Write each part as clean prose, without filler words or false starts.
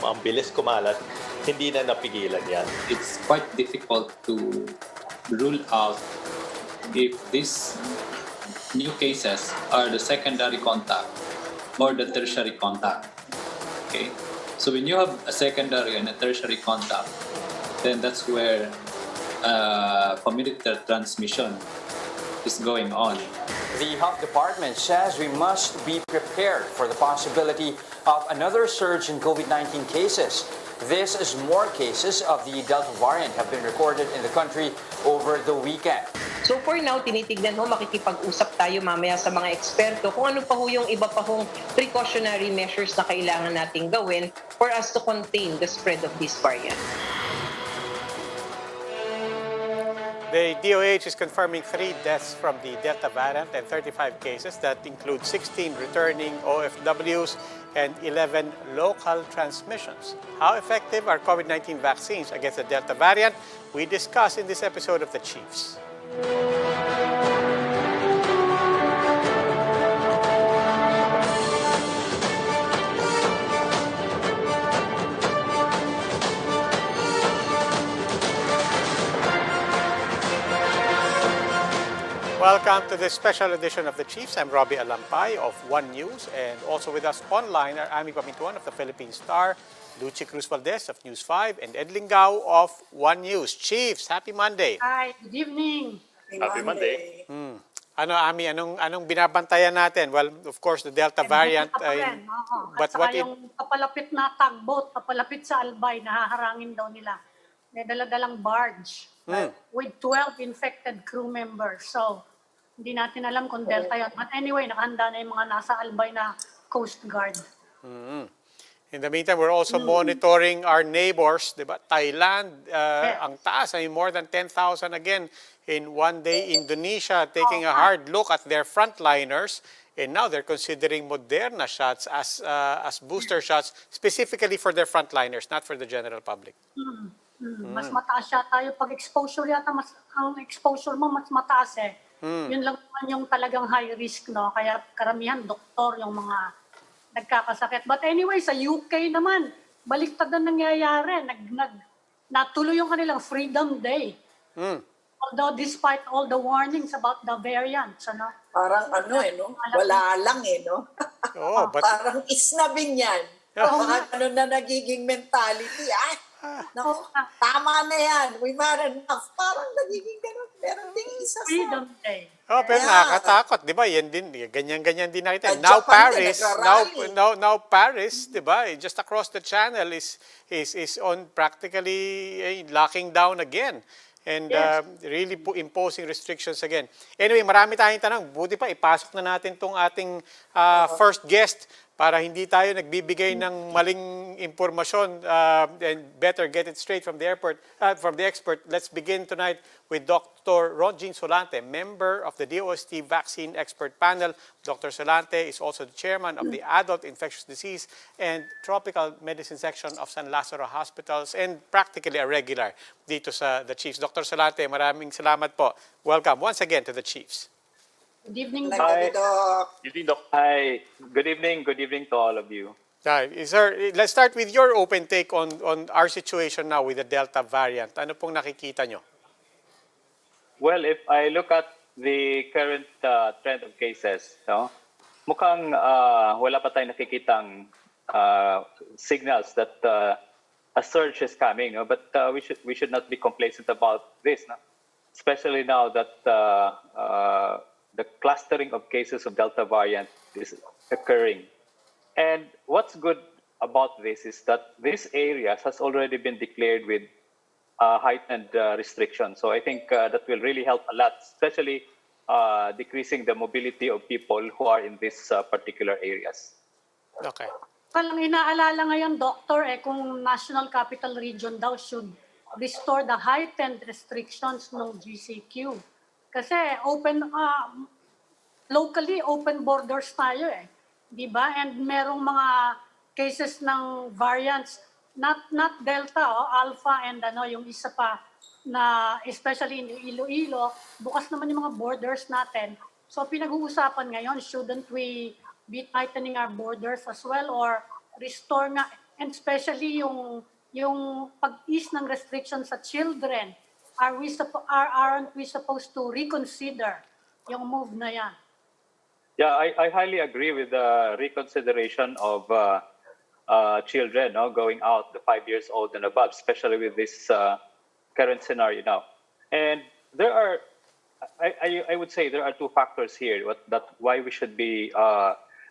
ang bilis kumalat, hindi na napigilan yan. It's quite difficult to rule out if these new cases are the secondary contact or the tertiary contact. Okay, so when you have a secondary and a tertiary contact, then that's where community transmission is going on. The health department says we must be prepared for the possibility of another surge in COVID-19 cases. This as more cases of the Delta variant have been recorded in the country over the weekend. So for now, tinitignan ho, makikipag-usap tayo mamaya sa mga eksperto kung ano pa ho yung iba pa hong precautionary measures na kailangan nating gawin for us to contain the spread of this variant. The DOH is confirming 3 deaths from the Delta variant and 35 cases that include 16 returning OFWs and 11 local transmissions. How effective are COVID-19 vaccines against the Delta variant? We discuss in this episode of The Chiefs. Welcome to this special edition of The Chiefs. I'm Robbie Alampay of One News, and also with us online are Ami Pamintuan of the Philippine Star, Lucy Cruz Valdez of News 5, and Ed Lingao of One News. Chiefs, happy Monday. Hi, good evening. Happy Monday. Ano, Ami, anong binabantayan natin? Well, of course, the Delta variant. But what yung papalapit na tugboat, papalapit sa Albay, nahaharangin daw nila. May daladalang barge with 12 infected crew members. So, hindi natin alam kung Delta yan. But anyway, nakahanda na yung mga nasa Albay na Coast Guard. In the meantime, we're also monitoring our neighbors, diba? Thailand, ang taas, I mean, more than 10,000 again in one day. Indonesia taking a hard look at their frontliners, and now they're considering Moderna shots as booster shots, specifically for their frontliners, not for the general public. Mas mataas siya tayo. Pag exposure yata, ang exposure mo mas mataas eh. Yun lang naman yung talagang high risk, no? Kaya karamihan doktor yung mga nagkakasakit. But anyway, sa UK naman, baliktad na nangyayari. Natuloy yung kanilang Freedom Day. Although despite all the warnings about the variants, ano? Parang ano no? Wala lang no? Oh, but Parang isnabing yan. Parang ano na nagiging mentality. Naku, tama na yan. We've had enough. Parang nagiging ganun. Meron ding isa sa... Freedom Day. oh, pero nakakatakot, 'di ba? Yan din, ganyan din nakita. Now Paris, now Paris, 'di ba? Just across the channel is on practically locking down again. And really imposing restrictions again. Anyway, marami tayong tanong. Buti pa, ipasok na natin tong ating first guest para hindi tayo nagbibigay ng maling impormasyon and better get it straight from the expert. Let's begin tonight with Dr. Ron Solante, member of the DOST Vaccine Expert Panel. Dr. Solante is also the chairman of the Adult Infectious Disease and Tropical Medicine Section of San Lazaro Hospitals and practically a regular dito sa The Chiefs. Dr. Solante, maraming salamat po. Welcome once again to The Chiefs. Good evening, Hi. Good evening, Doc. Hi. Good evening to all of you. Sir, let's start with your open take on our situation now with the Delta variant. Ano pong nakikita nyo? Well, if I look at the current trend of cases, no, mukhang wala pa tayong nakikitang signals that a surge is coming. No? But we should not be complacent about this, no? Especially now that the clustering of cases of Delta variant is occurring. And what's good about this is that these areas has already been declared with heightened restrictions. So I think that will really help a lot, especially decreasing the mobility of people who are in these particular areas. Okay. Palang inaalala ngayon, Doctor, kung National Capital Region daw should restore the heightened restrictions ng GCQ. Kasi locally open borders tayo di ba? And merong mga cases ng variants, not Delta, Alpha and yung isa pa na especially in Iloilo, bukas naman yung mga borders natin. So pinag-uusapan ngayon, shouldn't we be tightening our borders as well or restore nga And especially yung pag-ease ng restrictions sa children, aren't we supposed to reconsider yung move na yan? Yeah, I highly agree with the reconsideration of children going out, the 5 years old and above, especially with this current scenario now. And there are, I would say there are two factors here why we should be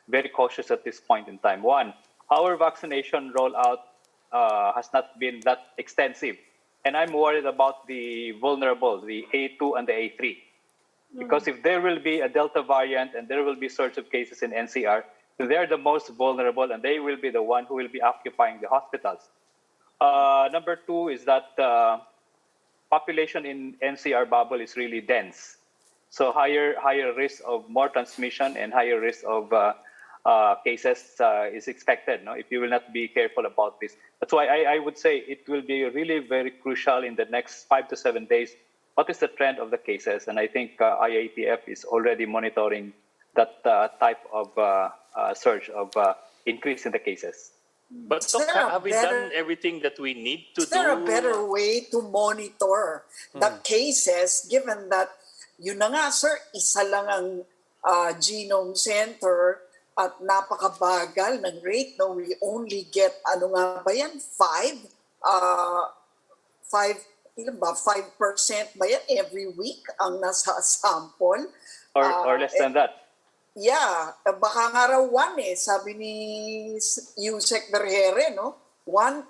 very cautious at this point in time. One, our vaccination rollout has not been that extensive. And I'm worried about the vulnerable, the A2 and the A3. Because if there will be a Delta variant and there will be surge of cases in NCR, they're the most vulnerable and they will be the one who will be occupying the hospitals. Number two is that population in NCR bubble is really dense. So higher risk of more transmission and higher risk of cases is expected if you will not be careful about this. That's why I would say it will be really very crucial in the next 5 to 7 days. What is the trend of the cases? And I think IATF is already monitoring that type of surge of increase in the cases. But Is Doc, there a have we better- done everything that we need to Is there a do? better way to monitor the cases given that yun na nga sir, isa lang ang genome center at napakabagal ng rate. No, we only get ano nga ba yan? 5% ba yan every week ang nasa sample? Or less than that. Yeah, baka nga raw 1 sabi ni Yusek Berhere, no? 1%.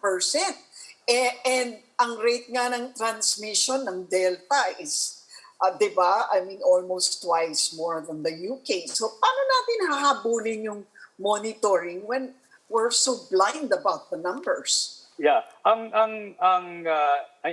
And ang rate nga ng transmission ng Delta is, di ba, I mean, almost twice more than the UK. So paano natin hahabulin yung monitoring when we're so blind about the numbers? Yeah, ang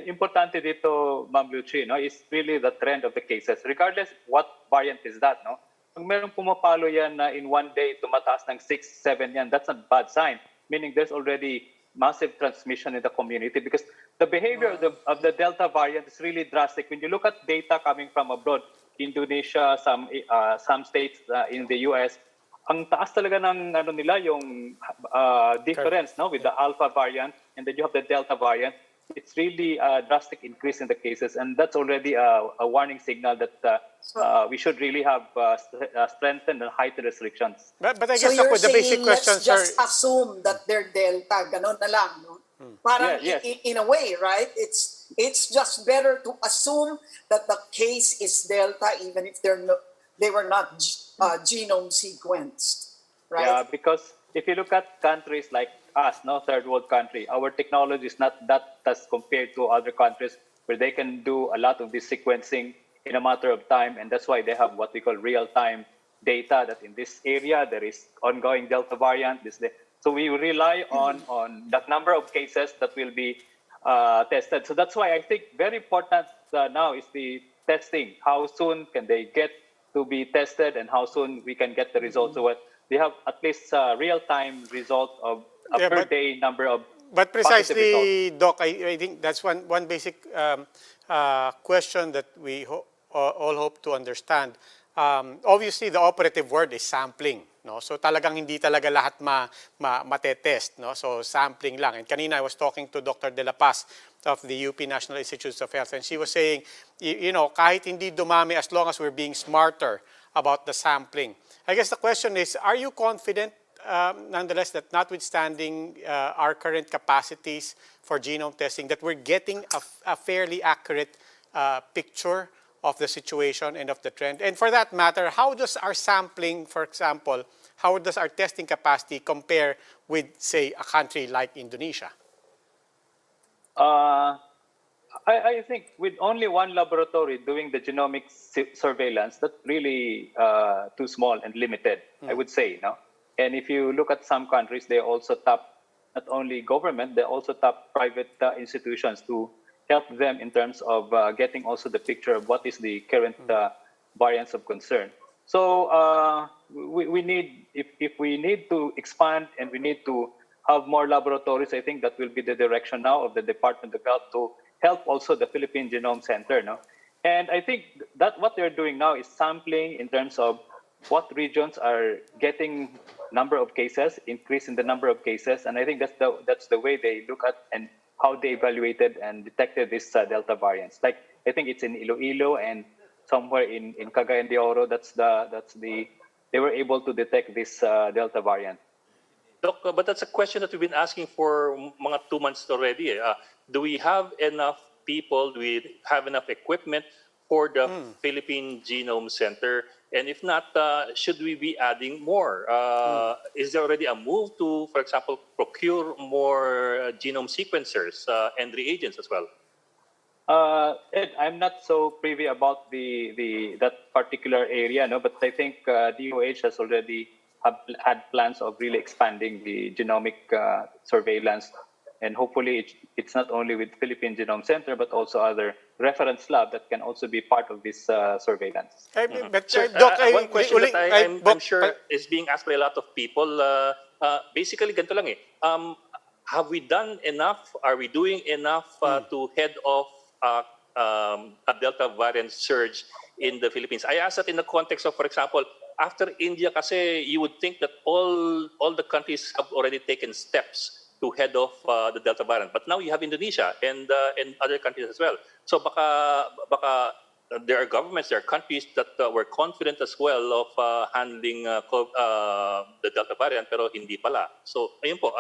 importante dito, Ma'am Lucy, is really the trend of the cases, regardless what variant is that, no? Kung merong pumapalo yan na in one day tumataas ng 6, 7 yan, that's a bad sign. Meaning there's already massive transmission in the community because the behavior of the Delta variant is really drastic. When you look at data coming from abroad, Indonesia, some states in the US, ang taas talaga ng nila yung difference with the Alpha variant and then you have the Delta variant. It's really a drastic increase in the cases, and that's already a warning signal that we should really have strengthened and heightened restrictions. But I So guess you're the basic saying question, let's just assume that they're Delta, ganon na lang, no? Parang Yeah, yes. in a way, right? It's just better to assume that the case is Delta even if they were not genome sequenced, right? Yeah, because if you look at countries like us, third world country, our technology is not that as compared to other countries where they can do a lot of this sequencing in a matter of time, and that's why they have what we call real-time data that in this area there is ongoing Delta variant. So we rely on that number of cases that will be tested. So that's why I think very important now is the testing. How soon can they get to be tested, and how soon we can get the results? So they have at least real-time result of a per day number of But positive precisely, Doc, I think that's one basic question that we all hope to understand. Obviously, the operative word is sampling. No? So talagang hindi talaga lahat matetest. No? So sampling lang. And kanina I was talking to Dr. De La Paz of the UP National Institutes of Health, and she was saying, kahit hindi dumami, as long as we're being smarter about the sampling. I guess the question is, are you confident nonetheless that notwithstanding our current capacities for genome testing, that we're getting a fairly accurate picture of the situation and of the trend? And for that matter, how does our sampling, for example, how does our testing capacity compare with, say, a country like Indonesia? I think with only one laboratory doing the genomic surveillance, that's really too small and limited, I would say. And if you look at some countries, they also tap not only government, they also tap private institutions to help them in terms of getting also the picture of what is the current variants of concern. So we need, if we need to expand and we need to have more laboratories, I think that will be the direction now of the Department of Health to help also the Philippine Genome Center. And I think that what they're doing now is sampling in terms of what regions are getting number of cases, increase in the number of cases, and I think that's the way they look at and how they evaluated and detected this Delta variants. Like I think it's in Iloilo and somewhere in Cagayan de Oro. They were able to detect this Delta variant. Doc, but that's a question that we've been asking for mga 2 months already. Do we have enough people? Do we have enough equipment for the Philippine Genome Center? And if not, should we be adding more? Is there already a move to, for example, procure more genome sequencers and reagents as well? Ed, I'm not so privy about that particular area, no, but I think DOH has already had plans of really expanding the genomic surveillance, and hopefully it's not only with Philippine Genome Center but also other reference lab that can also be part of this surveillance. But, Sir, Doc, one question that I'm sure but- is being asked by a lot of people. Basically, ganito lang eh. Have we done enough? Are we doing enough to head off a Delta variant surge in the Philippines? I ask that in the context of, for example, after India, kasi you would think that all the countries have already taken steps to head off the Delta variant. But now you have Indonesia and other countries as well. So baka there are governments, there are countries that were confident as well of handling the Delta variant, pero hindi pala. So ayun po,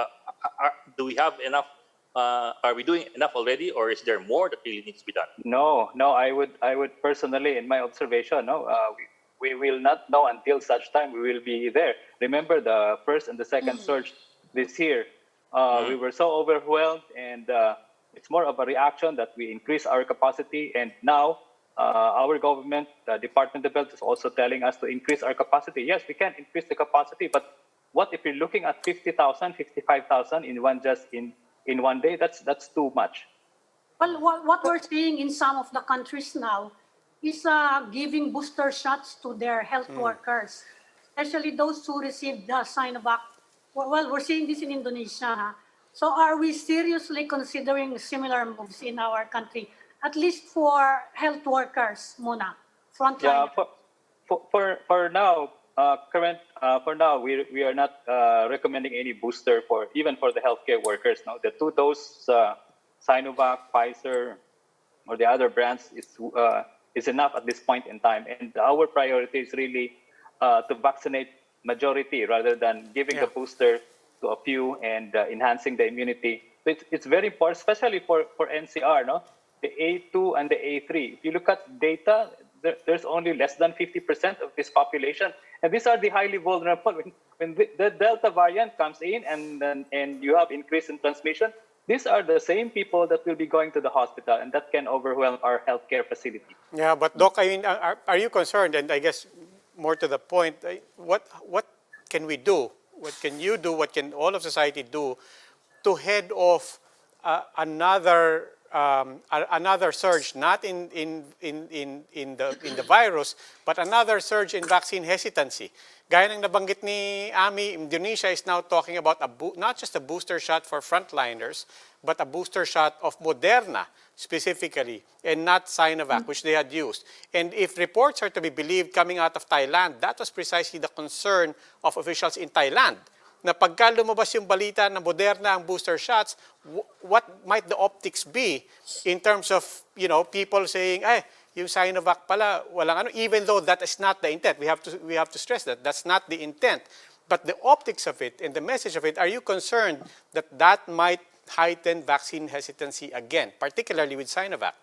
do we have enough? Are we doing enough already, or is there more that really needs to be done? No, I would personally, in my observation, no, we will not know until such time we will be there. Remember the first and the second surge this year. We were so overwhelmed, and it's more of a reaction that we increase our capacity. And now our government, Department of Health, is also telling us to increase our capacity. Yes, we can increase the capacity, but what if you're looking at 50,000, 55,000 in one day? That's too much. Well, what we're seeing in some of the countries now is giving booster shots to their health workers, especially those who received the Sinovac. Well, we're seeing this in Indonesia. Huh? So are we seriously considering similar moves in our country, at least for health workers, muna, frontline? Yeah, for now, for now, we are not recommending any booster even for the healthcare workers. No, the 2-dose Sinovac, Pfizer, or the other brands is enough at this point in time. And our priority is really to vaccinate majority rather than giving the booster to a few and enhancing the immunity. So it's very important, especially for NCR, no? The A2 and the A3. If you look at data, there's only less than 50% of this population. And these are the highly vulnerable. When the Delta variant comes in and you have increase in transmission, these are the same people that will be going to the hospital, and that can overwhelm our healthcare facility. Yeah, but Doc, I mean, are you concerned? And I guess more to the point, what can we do? What can you do? What can all of society do to head off another surge, not in the virus, but another surge in vaccine hesitancy? Gaya ng nabanggit ni Ami, Indonesia is now talking about not just a booster shot for frontliners, but a booster shot of Moderna specifically, and not Sinovac, which they had used. And if reports are to be believed coming out of Thailand, that was precisely the concern of officials in Thailand. Na pagka lumabas yung balita na Moderna ang booster shots, what might the optics be in terms of, people saying, yung Sinovac pala, walang ano, even though that is not the intent. We have to stress that that's not the intent. But the optics of it and the message of it, are you concerned that might heighten vaccine hesitancy again, particularly with Sinovac?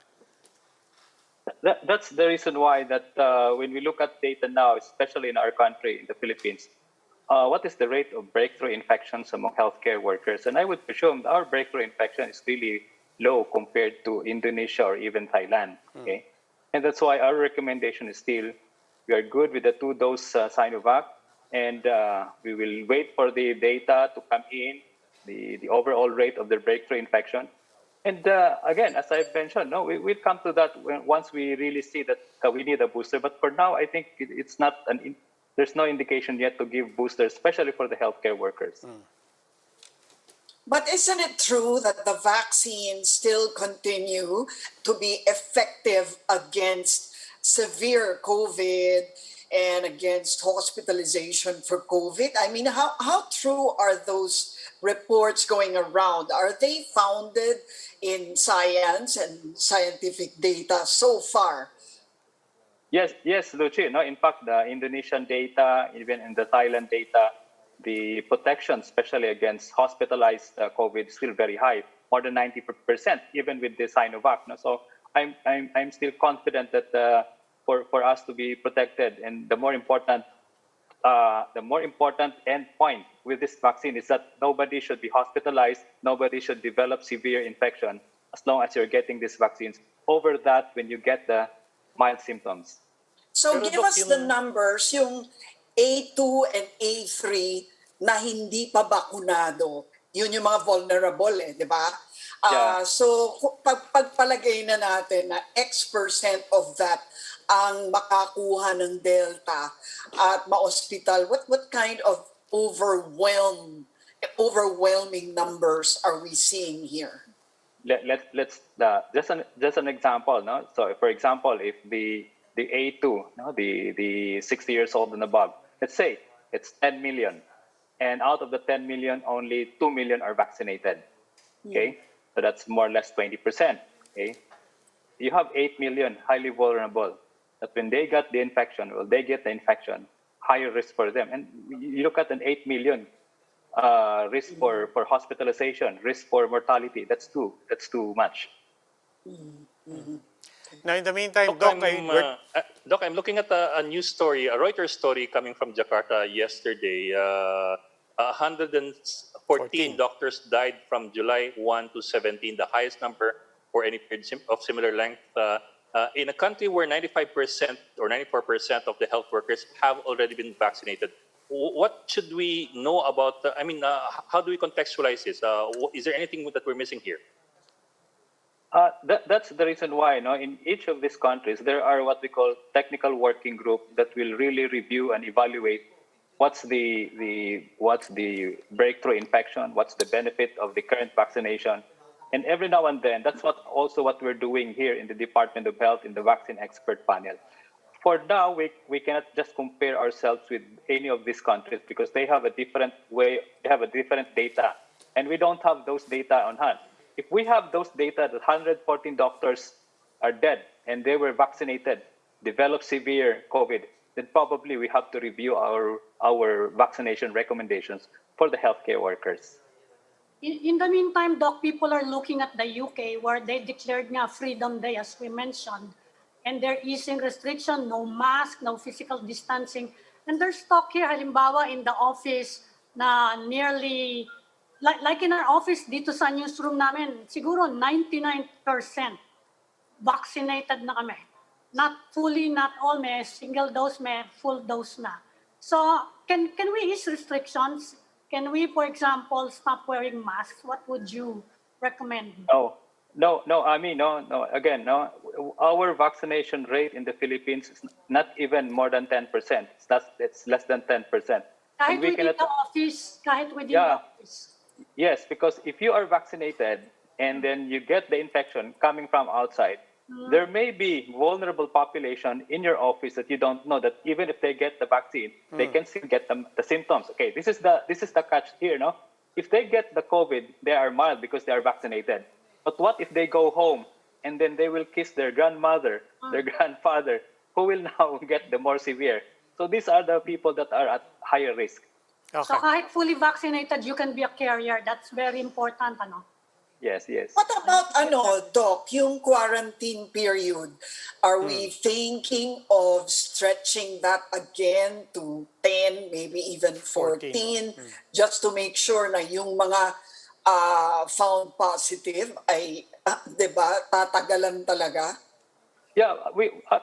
That's the reason why that when we look at data now, especially in our country, in the Philippines, what is the rate of breakthrough infections among healthcare workers? And I would presume our breakthrough infection is really low compared to Indonesia or even Thailand. Okay, and that's why our recommendation is still we are good with the 2-dose Sinovac, and we will wait for the data to come in, the overall rate of the breakthrough infection. And again, as I've mentioned, we'll come to that once we really see that we need a booster. But for now, I think it's not there's no indication yet to give boosters, especially for the healthcare workers. But isn't it true that the vaccines still continue to be effective against severe COVID and against hospitalization for COVID. I mean, how true are those reports going around? Are they founded in science and scientific data so far? Yes, yes, Lucy. No, in fact, the Indonesian data, even in the Thailand data, the protection, especially against hospitalized COVID, is still very high, more than 90%, even with the Sinovac. No? So I'm still confident that for us to be protected, and the more important endpoint with this vaccine is that nobody should be hospitalized, nobody should develop severe infection as long as you're getting these vaccines. Over that, when you get the mild symptoms. So Pero, give Doc, us the numbers, yung A2 and A3 na hindi pa bakunado. Yun yung mga vulnerable di ba? Yeah. So pagpalagay na natin na X% of that ang makakuha ng Delta at ma-hospital, what kind of overwhelming numbers are we seeing here? Let's just an example, no? So for example, if the A2, no, the 60 years old and above, let's say it's 10 million, and out of the 10 million, only 2 million are vaccinated. Okay, so that's more or less 20%. Okay, you have 8 million highly vulnerable. That when they get the infection, higher risk for them. And you look at an 8 million risk for hospitalization, risk for mortality. That's too much. Now, in the meantime, Doc, Doc, Doc, I'm looking at a news story, a Reuters story coming from Jakarta yesterday. 114 doctors died from July 1 to 17, the highest number for any period of similar length. In a country where 95% or 94% of the health workers have already been vaccinated, what should we know about, how do we contextualize this? Is there anything that we're missing here? That's the reason why, in each of these countries, there are what we call technical working group that will really review and evaluate what's the breakthrough infection, what's the benefit of the current vaccination. And every now and then, that's what we're doing here in the Department of Health in the vaccine expert panel. For now, we cannot just compare ourselves with any of these countries because they have a different data, and we don't have those data on hand. If we have those data that 114 doctors are dead and they were vaccinated, developed severe COVID, then probably we have to review our vaccination recommendations for the healthcare workers. In the meantime, Doc, people are looking at the UK where they declared nga Freedom Day, as we mentioned, and they're easing restriction, no mask, no physical distancing. And there's talk here, halimbawa, in the office na nearly, like in our office dito sa newsroom namin, siguro 99% vaccinated na kami. Not fully, not all, may single dose, may full dose na. So can we ease restrictions? Can we, for example, stop wearing masks? What would you recommend? No. Again, our vaccination rate in the Philippines is not even more than 10%. It's less than 10%. Kahit within the office, the office. Yes, because if you are vaccinated and then you get the infection coming from outside, there may be vulnerable population in your office that you don't know that even if they get the vaccine, they can still get the symptoms. Okay, this is the catch here, no? If they get the COVID, they are mild because they are vaccinated. But what if they go home and then they will kiss their grandmother, their grandfather, who will now get the more severe? So these are the people that are at higher risk. okay. So kahit fully vaccinated, you can be a carrier. That's very important, ano? Yes. What about Doc, yung quarantine period? Are we thinking of stretching that again to 10, maybe even 14, just to make sure na yung mga found positive ay, 'di ba, tatagalan talaga? Yeah,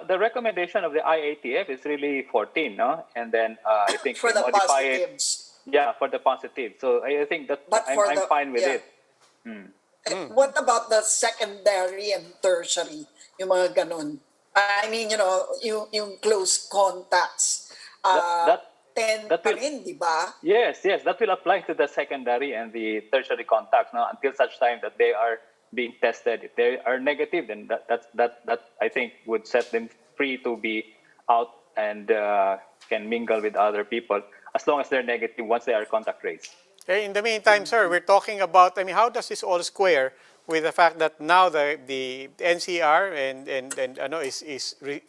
the recommendation of the IATF is really 14, no? And then I think For we the modify positives. it. Yeah, for the positive. So I think that But for I'm fine with it. What about the secondary and tertiary? Yung mga ganun. I mean, yung close contacts. 10 that pa will- rin, di ba? Yes, that will apply to the secondary and the tertiary contacts, no? Until such time that they are being tested. If they are negative, then that I think would set them free to be out and can mingle with other people as long as they're negative once they are contact traced. Okay, in the meantime, sir, we're talking about, I mean, how does this all square with the fact that now the NCR and ano, is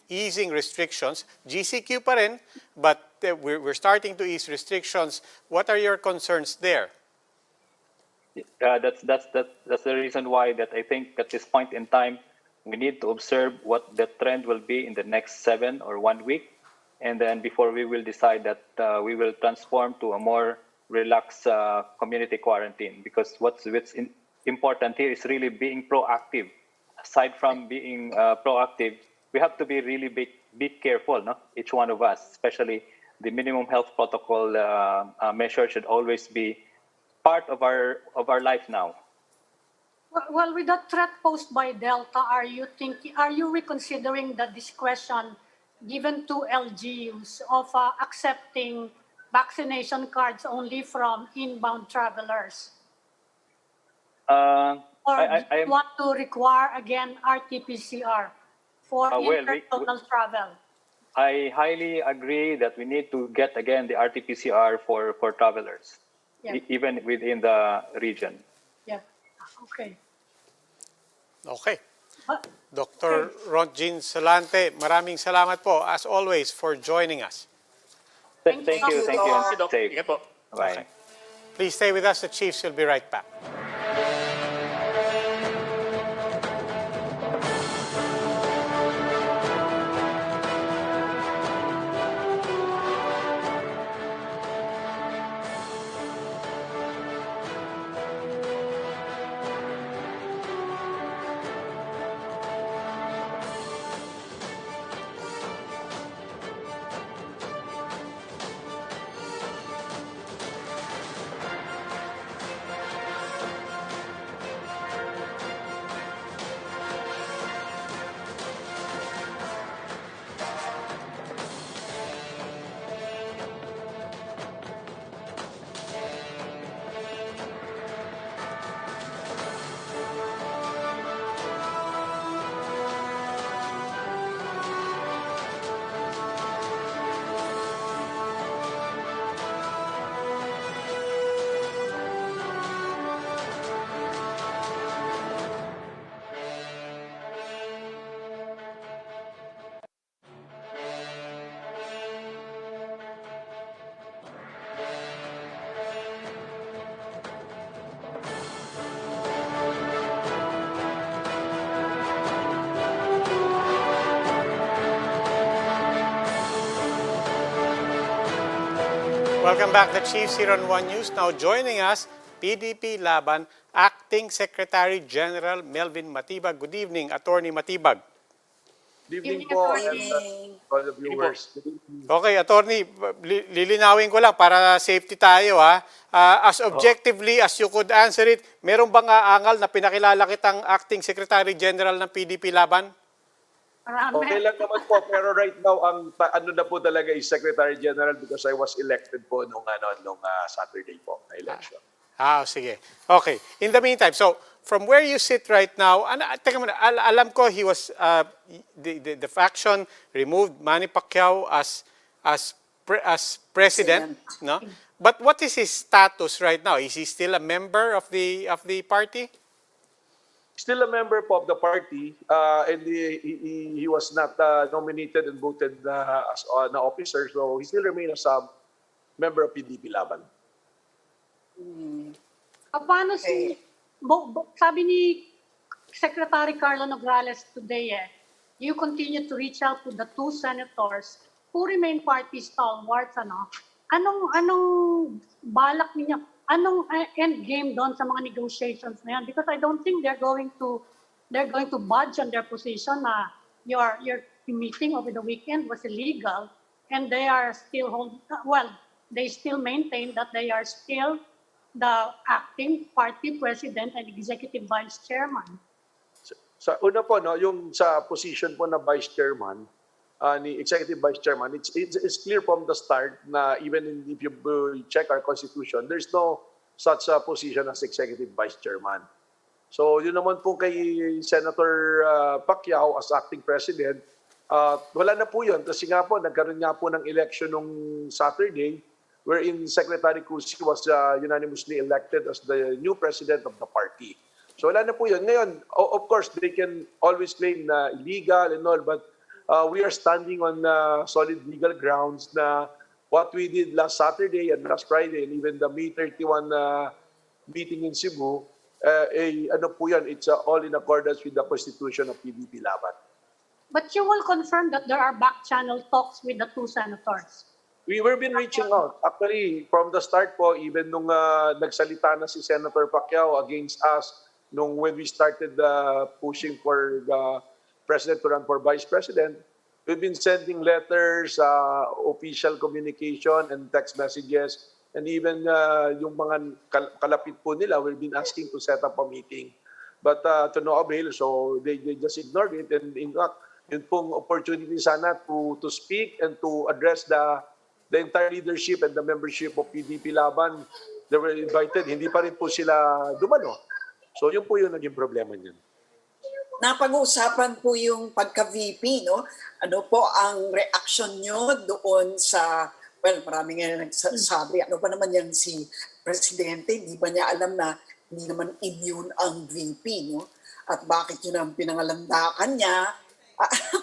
easing restrictions, GCQ pa rin, but we're starting to ease restrictions. What are your concerns there? That's the reason why that I think at this point in time we need to observe what the trend will be in the next 7 or 1 week, and then before we will decide that we will transform to a more relaxed community quarantine. Because what's important here is really being proactive. Aside from being proactive, we have to be really be careful, no? Each one of us, especially the minimum health protocol measure should always be part of our life now. Well, with the threat posed by Delta, are you reconsidering the discretion given to LGUs of accepting vaccination cards only from inbound travelers? Or do you want to require again RT-PCR for international travel? I highly agree that we need to get again the RT-PCR for travelers, Yeah. even within the region. Yeah. Okay. Okay. But- Dr. Ronjin Salante, maraming salamat po, as always, for joining us. Thank you. you, Thank you. Doc. Si Doc, Safe. ingat po. Bye. Okay. Please stay with us. The Chiefs will be right back. Welcome back, the Chiefs here on One News. Now joining us, PDP-Laban Acting Secretary General Melvin Matibag. Good evening, Attorney Matibag. Good evening Evening, po, Attorney. and all the viewers. Good evening. Okay, Attorney, lilinawin ko lang para safety tayo ha. As objectively as you could answer it, meron bang aangal na pinakilala kitang Acting Secretary General ng PDP-Laban? Marami. Okay lang naman po, pero right now, ang ano na po talaga is Secretary General because I was elected po nung Saturday po na election. Sige. Okay. In the meantime, so from where you sit right now, teka muna, alam ko he was, the faction removed Manny Pacquiao as president, no? But what is his status right now? Is he still a member of the party? Still a member po of the party, and he was not nominated and voted as an officer, so he still remains as a member of PDP-Laban. Paano sabi ni Secretary Carlo Nograles today, you continue to reach out to the two senators who remain party stalwarts, ano? Anong balak niya? Anong end game doon sa mga negotiations na yan? Because I don't think they're going to budge on their position na your meeting over the weekend was illegal, and they are still they still maintain that they are still the acting party president and executive vice chairman. Sa una po, no, yung sa position po na vice chairman, ni executive vice chairman, it's clear from the start na even if you check our constitution, there's no such a position as executive vice chairman. So yun naman po kay Senator Pacquiao as acting president, Wala na po yun kasi nga po, nagkaroon nga po ng election nung Saturday wherein Secretary Cusi was unanimously elected as the new president of the party. So wala na po yun. Ngayon, of course, they can always claim na illegal and all, but we are standing on solid legal grounds na what we did last Saturday and last Friday and even the May 31 meeting in Cebu, ano po yan, it's all in accordance with the Constitution of PDP-Laban. But you will confirm that there are back-channel talks with the two senators. We've been reaching out. Actually, from the start po, even nung nagsalita na si Senator Pacquiao against us, when we started pushing for the President to run for Vice President, we've been sending letters, official communication, and text messages. And even yung mga kalapit po nila, we've been asking to set up a meeting. But to no avail, so they just ignored it. And in fact, yun pong opportunity sana to speak and to address the entire leadership and the membership of PDP-Laban. They were invited, hindi pa rin po sila dumalo. So yun po yung naging problema niyan. Napag-uusapan po yung pagka-VP, no? Ano po ang reaction nyo doon sa, well, marami nga nagsasabi, ano ba naman yan si Presidente, hindi ba niya alam na hindi naman immune ang VP, no? At bakit yun ang pinangalandakan niya?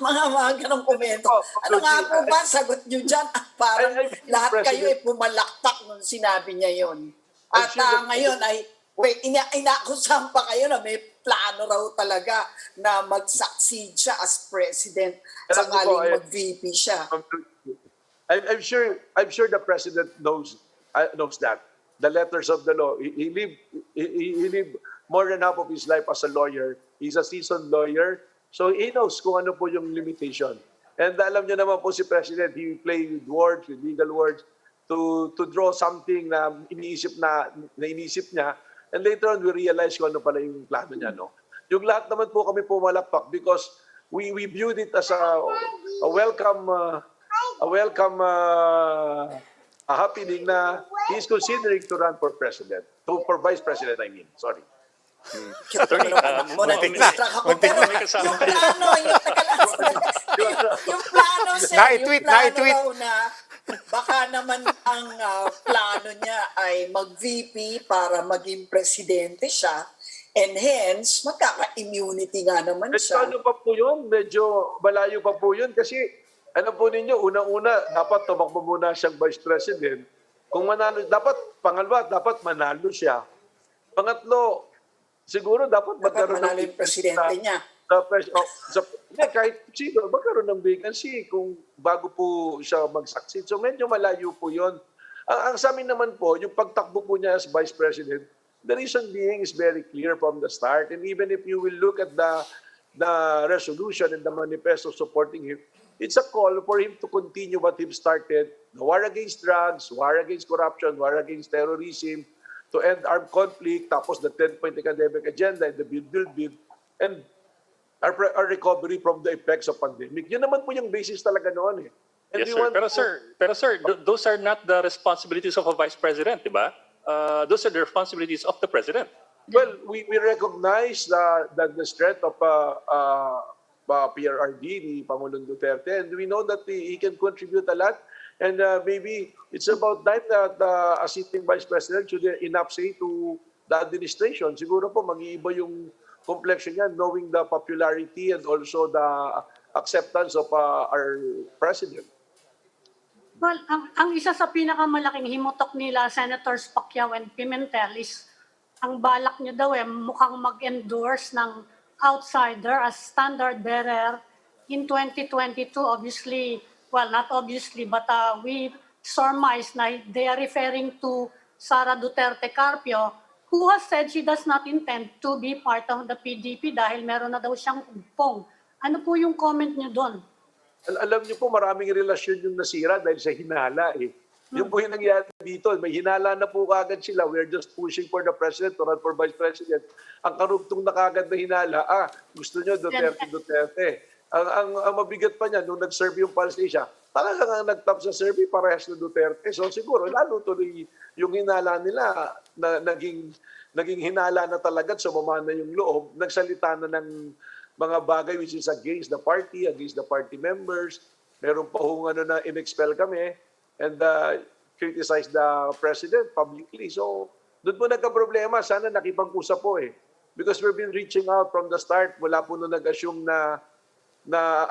mga ganong komento. Ano nga po ba sagot nyo dyan? Parang lahat kayo ay pumalakpak nung sinabi niya yun. At ngayon ay, inakusahan pa kayo na may plano raw talaga na mag-succeed siya as president sakaling mag-VP siya. I'm sure the president knows that. The letters of the law. He lived more than half of his life as a lawyer. He's a seasoned lawyer. So he knows kung ano po yung limitation. And alam niyo naman po si President, he will play with words, with legal words, to draw something na iniisip niya. And later on, we realize kung ano pala yung plano niya. No? Yung lahat naman po kami pumalakpak because we viewed it as a welcome happening na he's considering to run for president. For vice president, I mean. Sorry. Attorney, Yung plano, sir, yung plano raw na baka naman ang plano niya ay mag-VP para maging presidente siya and hence magkaka-immunity nga naman siya. Ano pa po yun? Medyo malayo pa po yun kasi ano po ninyo, unang-una dapat tumakbo muna siyang vice president. Kung manalo, pangalawa, dapat manalo siya. Pangatlo, siguro dapat magkaroon manalo yung presidente niya. Kahit sino, magkaroon ng vacancy kung bago po siya mag-succeed. So medyo malayo po yun. Ang sa amin naman po, yung pagtakbo po niya as Vice President, the reason being is very clear from the start. And even if you will look at the resolution and the manifesto supporting him, it's a call for him to continue what he started, the war against drugs, war against corruption, war against terrorism, to end armed conflict, tapos the 10-point academic agenda and the build, and our recovery from the effects of pandemic. Yun naman po yung basis talaga noon eh. And yes, sir. Pero sir, those are not the responsibilities of a vice president, di ba? Those are the responsibilities of the president. Well, we recognize the strength of PRRD, ni Pangulong Duterte, and we know that he can contribute a lot. And maybe it's about time that a sitting vice president should enough say to the administration. Siguro po mag-iiba yung complexion niya, knowing the popularity and also the acceptance of our president. Well, ang isa sa pinakamalaking himutok nila, Senators Pacquiao and Pimentel, is ang balak niya daw mukhang mag-endorse ng outsider as standard bearer in 2022. Obviously, well, not obviously, but we surmise na they are referring to Sara Duterte Carpio, who has said she does not intend to be part of the PDP dahil meron na daw siyang umpong. Ano po yung comment niyo doon? Alam niyo po, maraming relasyon yung nasira dahil sa hinala eh. Yung po yung nangyari dito, may hinala na po kagad sila. We're just pushing for the president to run for vice president. Ang karugtong na kagad na hinala, gusto niyo Duterte. Ang mabigat pa niya, nung nag-serve yung Pulse Asia, talagang nag-top sa survey parehas na Duterte. So siguro, lalo tuloy yung hinala nila na naging hinala na talaga at sumama na yung loob. Nagsalita na ng mga bagay which is against the party members. Meron pa hong na in-expel kami and criticize the president publicly. So, doon po nagka-problema. Sana nakipag-usap po Because we've been reaching out from the start. Wala po nung nag-assume na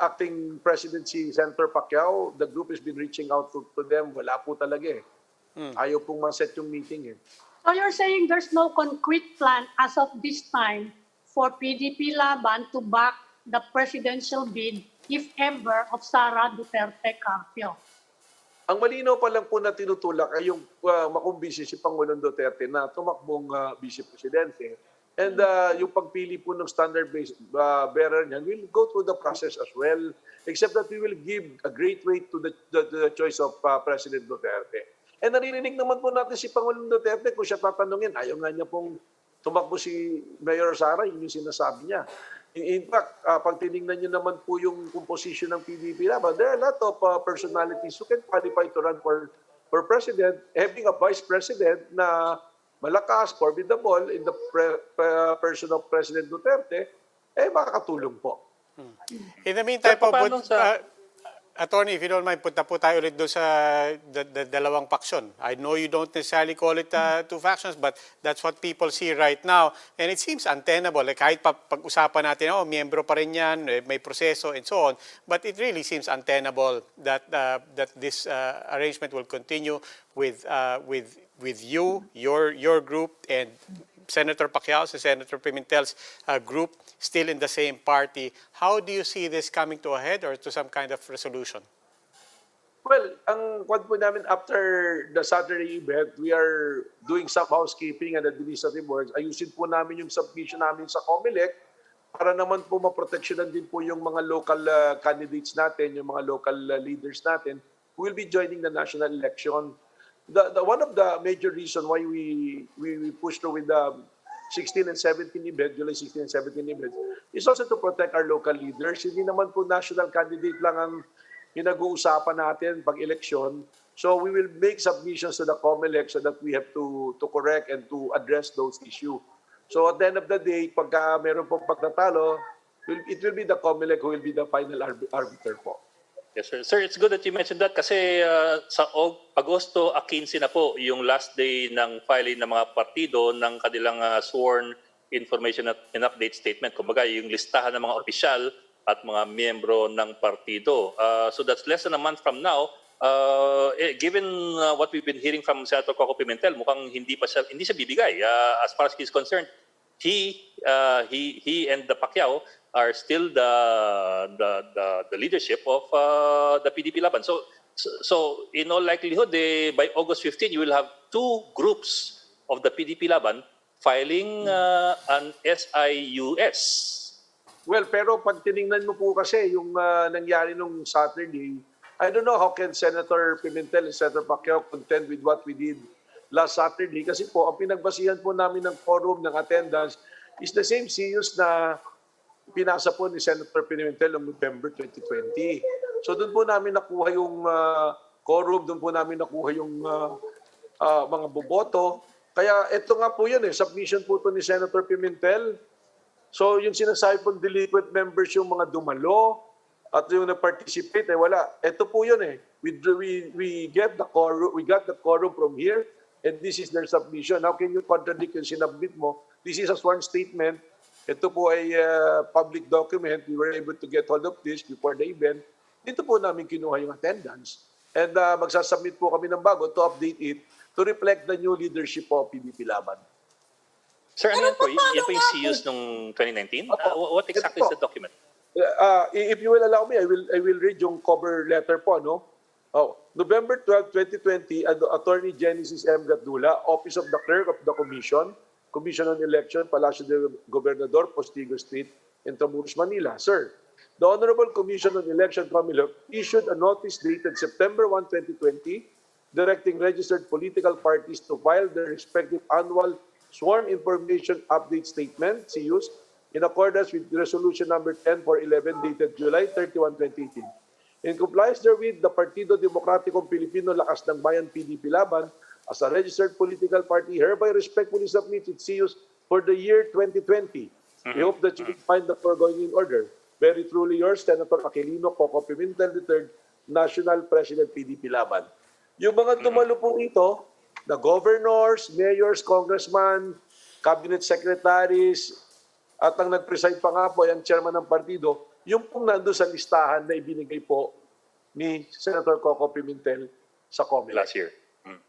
acting president si Senator Pacquiao. The group has been reaching out to them. Wala po talaga Ayaw pong ma-set yung meeting So you're saying there's no concrete plan as of this time for PDP-Laban to back the presidential bid, if ever, of Sara Duterte Carpio? Ang malinaw pa lang po na tinutulak ay yung makumbisi si Pangulong Duterte na tumakbong vice-presidente. And yung pagpili po ng standard-based bearer niyan will go through the process as well, except that we will give a great weight to the choice of President Duterte. And naririnig naman po natin si Pangulong Duterte kung siya tatanungin, ayaw nga niya pong tumakbo si Mayor Sara, yun yung sinasabi niya. In fact, pag tinignan niyo naman po yung composition ng PDP-Laban, there are a lot of personalities who can qualify to run for president, having a vice president na malakas, formidable in the person of President Duterte, makakatulong po. In the meantime po, Paano sa- Attorney, if you don't mind, punta po tayo ulit doon sa dalawang paksyon. I know you don't necessarily call it two factions, but that's what people see right now. And it seems untenable. Kahit pag-usapan natin, miyembro pa rin yan, may proseso, and so on. But it really seems untenable that this arrangement will continue with you, your group, and Senator Pacquiao's and Senator Pimentel's group still in the same party. How do you see this coming to a head or to some kind of resolution? Well, ang kwan po namin after the Saturday event, we are doing some housekeeping and administrative works. Ayusin po namin yung submission namin sa COMELEC para naman po maproteksyonan din po yung mga local candidates natin, yung mga local leaders natin who will be joining the national election. One of the major reasons why we pushed through with the 16 and 17 event, July 16 and 17 event, is also to protect our local leaders. Hindi naman po national candidate lang ang pinag-uusapan natin pag-eleksyon. So we will make submissions to the COMELEC so that we have to correct and to address those issues. So at the end of the day, pagka meron pong pagtatalo, it will be the COMELEC who will be the final arbiter po. Yes, sir. Sir, it's good that you mentioned that kasi sa Agosto 15 na po yung last day ng filing ng mga partido ng kanilang sworn information and update statement. Kumbaga, yung listahan ng mga opisyal at mga miyembro ng partido. So that's less than a month from now. Given what we've been hearing from Senator Coco Pimentel, mukhang hindi siya bibigay. As far as he's concerned, he and the Pacquiao are still the leadership of the PDP-Laban. So in all likelihood, by August 15, you will have two groups of the PDP-Laban filing an SIUS. Well, pero pag tinignan mo po kasi yung nangyari nung Saturday, I don't know how can Senator Pimentel and Senator Pacquiao contend with what we did last Saturday kasi po ang pinagbasihan po namin ng quorum ng attendance is the same CUs na pinasa po ni Senator Pimentel noong November 2020. So doon po namin nakuha yung quorum, doon po namin nakuha yung mga boboto. Kaya ito nga po yun submission po to ni Senator Pimentel. So yung sinasabi po delinquent members yung mga dumalo at yung nag-participate, wala. Ito po yun we got the quorum from here and this is their submission. How can you contradict yung sinabit mo? This is a sworn statement. Ito po ay public document. We were able to get hold of this before the event. Dito po namin kinuha yung attendance. And magsasubmit po kami ng bago to update it to reflect the new leadership of PDP-Laban. Sir, ano yan po? Yan po yung CUs noong 2019? What exactly is the document? If you will allow me, I will read yung cover letter po. November 12, 2020, Attorney Genesis M. Gatdula, Office of the Clerk of the Commission on Election, Palacio de Gobernador, Postigo Street, Intramuros, Manila. Sir, the Honorable Commission on Election Committee issued a notice dated September 1, 2020, directing registered political parties to file their respective annual sworn information update statement, CUs, in accordance with Resolution Number 10/411 dated July 31, 2018. In compliance therewith, the Partido Demokratikong Pilipino Lakas ng Bayan PDP-Laban as a registered political party hereby respectfully submits its CUs for the year 2020 We hope that you will find the foregoing in order. Very truly yours, Senator Aquilino Coco Pimentel III, National President PDP-Laban. Yung mga dumalo po ito, the governors, mayors, congressman, cabinet secretaries, at ang nag-preside pa nga po, yung chairman ng partido, yung pong nandun sa listahan na ibinigay po ni Senator Coco Pimentel sa COMELEC. Last year.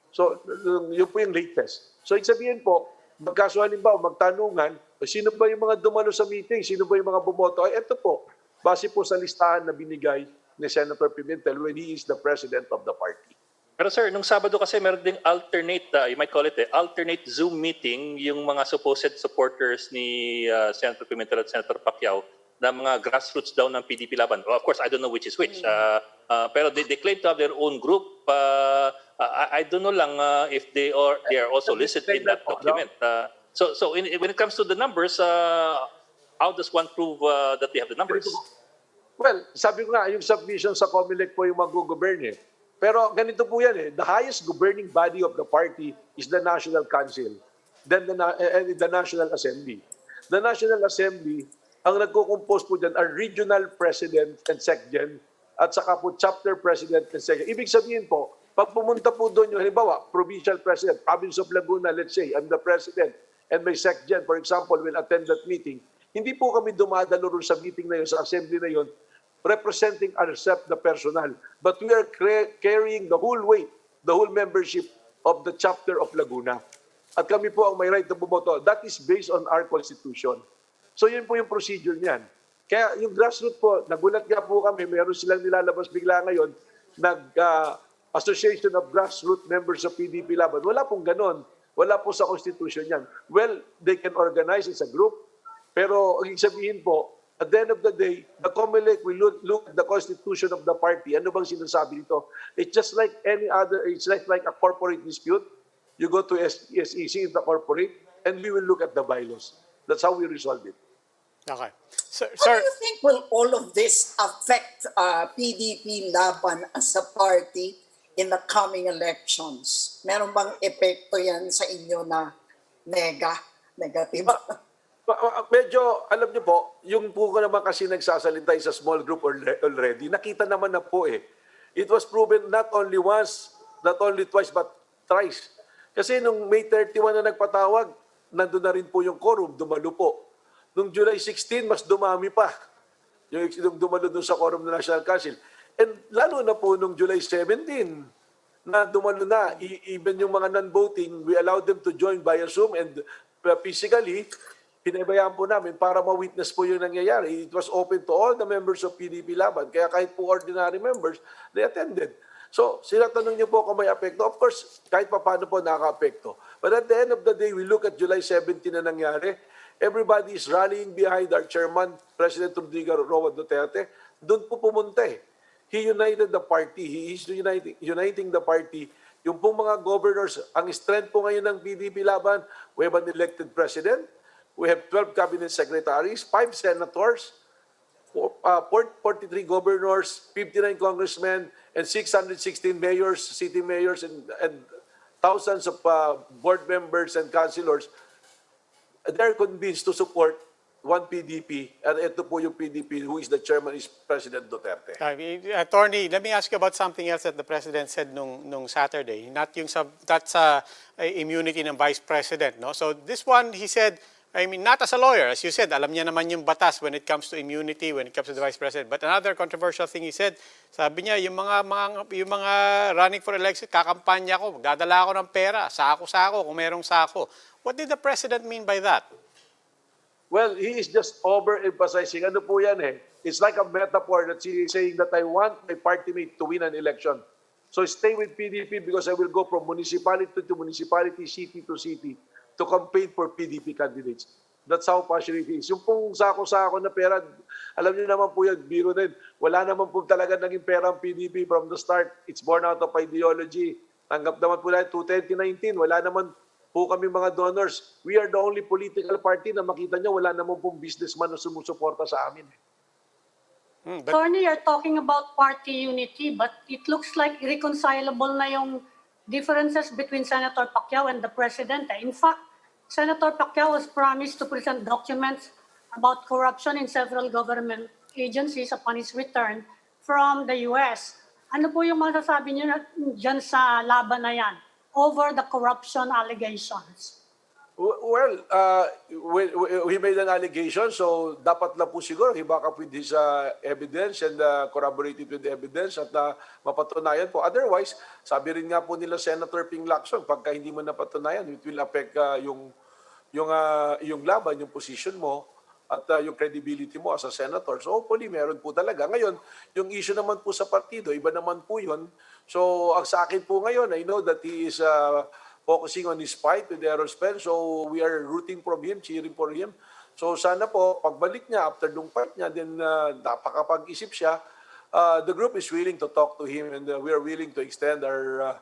So, yun po yung latest. So, sabihin po, magkaso halimbawa, magtanungan, sino ba yung mga dumalo sa meeting? Sino ba yung mga bumoto? Ay, eto po, base po sa listahan na binigay ni Senator Pimentel when he is the president of the party. Pero sir, nung Sabado kasi meron ding alternate, you might call it alternate Zoom meeting, yung mga supposed supporters ni Senator Pimentel at Senator Pacquiao na mga grassroots daw ng PDP-Laban. Well, of course, I don't know which is which. Pero they claim to have their own group. I don't know lang if they are also listed in that document. So when it comes to the numbers, how does one prove that they have the numbers? Well, sabi ko nga, yung submission sa COMELEC po yung mag-govern eh. Pero ganito po yan eh, the highest governing body of the party is the National Council, then the National Assembly. The National Assembly, ang nagko-compose po dyan are regional president and secgen at saka po chapter president and secgen. Ibig sabihin po, pag pumunta po doon yung halimbawa, provincial president, province of Laguna, let's say, I'm the president, and my secgen, for example, will attend that meeting, hindi po kami dumadalo sa meeting na yun, sa assembly na yun, representing ourselves, the personal. But we are carrying the whole weight, the whole membership of the chapter of Laguna. At kami po ang may right na bumoto. That is based on our constitution. So yun po yung procedure niyan. Kaya yung grassroots po, nagulat nga po kami, mayroon silang nilalabas bigla ngayon, Association of Grassroots Members of PDP-Laban. Wala pong ganon. Wala po sa constitution yan. Well, they can organize as a group, pero ang sabihin po, at the end of the day, the COMELEC will look at the constitution of the party. Ano bang sinasabi nito? It's just like any other, it's like a corporate dispute. You go to SEC in the corporate, and we will look at the bylaws. That's how we resolve it. Okay. How do you think will all of this affect PDP-Laban as a party in the coming elections? Meron bang epekto yan sa inyo na negative? Medyo, alam niyo po, yung po ko naman kasi nagsasalita sa small group already, nakita naman na po eh. It was proven not only once, not only twice, but thrice. Kasi nung May 31 na nagpatawag, nandun na rin po yung quorum, dumalo po. Nung July 16, mas dumami pa. Yung dumalo dun sa quorum ng National Council. And lalo na po nung July 17, na dumalo na, even yung mga non-voting, we allowed them to join via Zoom and physically, pinabayaan po namin para ma-witness po yung nangyayari. It was open to all the members of PDP-Laban. Kaya kahit po ordinary members, they attended. So, sila tanong niyo po kung may apekto. Of course, kahit pa paano po nakaka-apekto. But at the end of the day, we look at July 17 na nangyari. Everybody is rallying behind our chairman, President Rodrigo Roa Duterte. Doon po pumunta eh. He united the party. He is uniting the party. Yung pong mga governors, ang strength po ngayon ng PDP-Laban, we have an elected president. We have 12 cabinet secretaries, 5 senators, 43 governors, 59 congressmen, and 616 mayors, city mayors, and thousands of board members and councilors. They're convinced to support one PDP, and ito po yung PDP who is the chairman is President Duterte. Attorney, let me ask you about something else that the President said nung Saturday. Not yung that's immunity ng Vice President. No? So this one, he said, I mean, not as a lawyer, as you said, alam niya naman yung batas when it comes to immunity, when it comes to the Vice President. But another controversial thing he said, sabi niya, yung mga running for election, kakampanya ko, magdadala ako ng pera, sako-sako, kung merong sako. What did the President mean by that? Well, he is just overemphasizing. Ano po yan eh? It's like a metaphor that he is saying that I want my party mate to win an election. So stay with PDP because I will go from municipality to municipality, city to city, to campaign for PDP candidates. That's how passionate he is. Yung pong sako-sako na pera, alam niyo naman po yan, biro din. Wala naman po talaga naging pera ang PDP from the start. It's born out of ideology. Tanggap naman po natin, 2019, wala naman po kami mga donors. We are the only political party na makita niyo, wala naman pong businessman na sumusuporta sa amin. Attorney, you're talking about party unity, but it looks like irreconcilable na yung differences between Senator Pacquiao and the President. In fact, Senator Pacquiao was promised to present documents about corruption in several government agencies upon his return from the US. Ano po yung masasabi niyo dyan sa laban na yan over the corruption allegations? Well, we made an allegation, so dapat lang po siguro he back up with his evidence and corroborate it with the evidence at mapatunayan po. Otherwise, sabi rin nga po nila Senator Ping Lacson, pagka hindi mo napatunayan, it will affect yung laban, yung position mo at yung credibility mo as a senator. So hopefully meron po talaga. Ngayon, yung issue naman po sa partido, iba naman po yun. So ang sa akin po ngayon, I know that he is focusing on his fight with aerospace. So we are rooting for him, cheering for him. So sana po, pagbalik niya, after nung fight niya, then napakapag-isip siya, the group is willing to talk to him and we are willing to extend our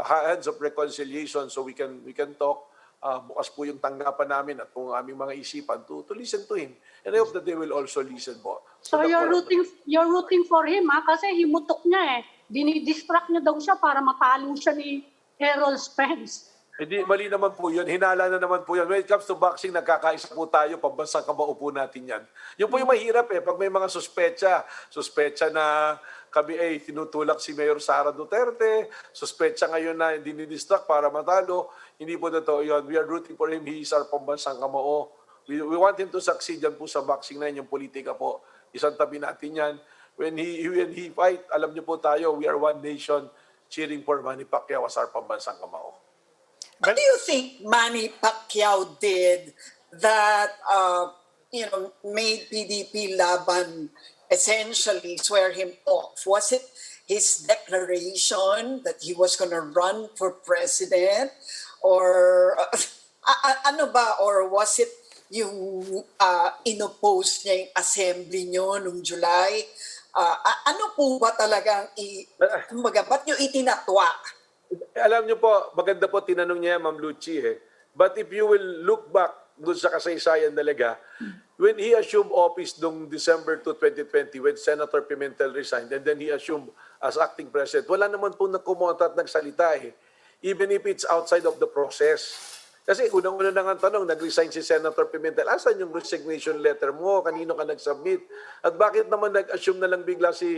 hands of reconciliation so we can talk. Bukas po yung tanggapan namin at kung aming mga isipan to listen to him. And I hope that they will also listen po. So you're rooting for him, ha? Kasi himutok niya eh. Dinidistract niya daw siya para matalo siya ni Errol Spence. Hindi, mali naman po yun. Hinala na naman po yun. When it comes to boxing, nagkakaisa po tayo, pambansang kamao po natin yan. Yun po yung mahirap eh, pag may mga suspecha na kami ay tinutulak si Mayor Sara Duterte, suspecha ngayon na dinidistract para matalo, hindi po totoo yun. We are rooting for him. He is our pambansang kamao. We want him to succeed yan po sa boxing na yun, yung politika po. Isang tabi natin yan. When he fight, alam niyo po tayo, we are one nation cheering for Manny Pacquiao as our pambansang kamao. What do you think Manny Pacquiao did that made PDP-Laban essentially swear him off? Was it his declaration that he was going to run for president, or ano ba, or was it yung inoppose niya yung assembly nyo noong July? Ano po ba talagang ba't nyo itinatwa? Alam niyo po, maganda po tinanong niya, Ma'am Lucy eh. But if you will look back doon sa kasaysayan talaga, when he assumed office noong December 2, 2020, when Senator Pimentel resigned, and then he assumed as acting president, wala naman po nagkumonta at nagsalita eh. Even if it's outside of the process. Kasi unang-una na nga tanong, nag-resign si Senator Pimentel, asan yung resignation letter mo? Kanino ka nag-submit? At bakit naman nag-assume na lang bigla si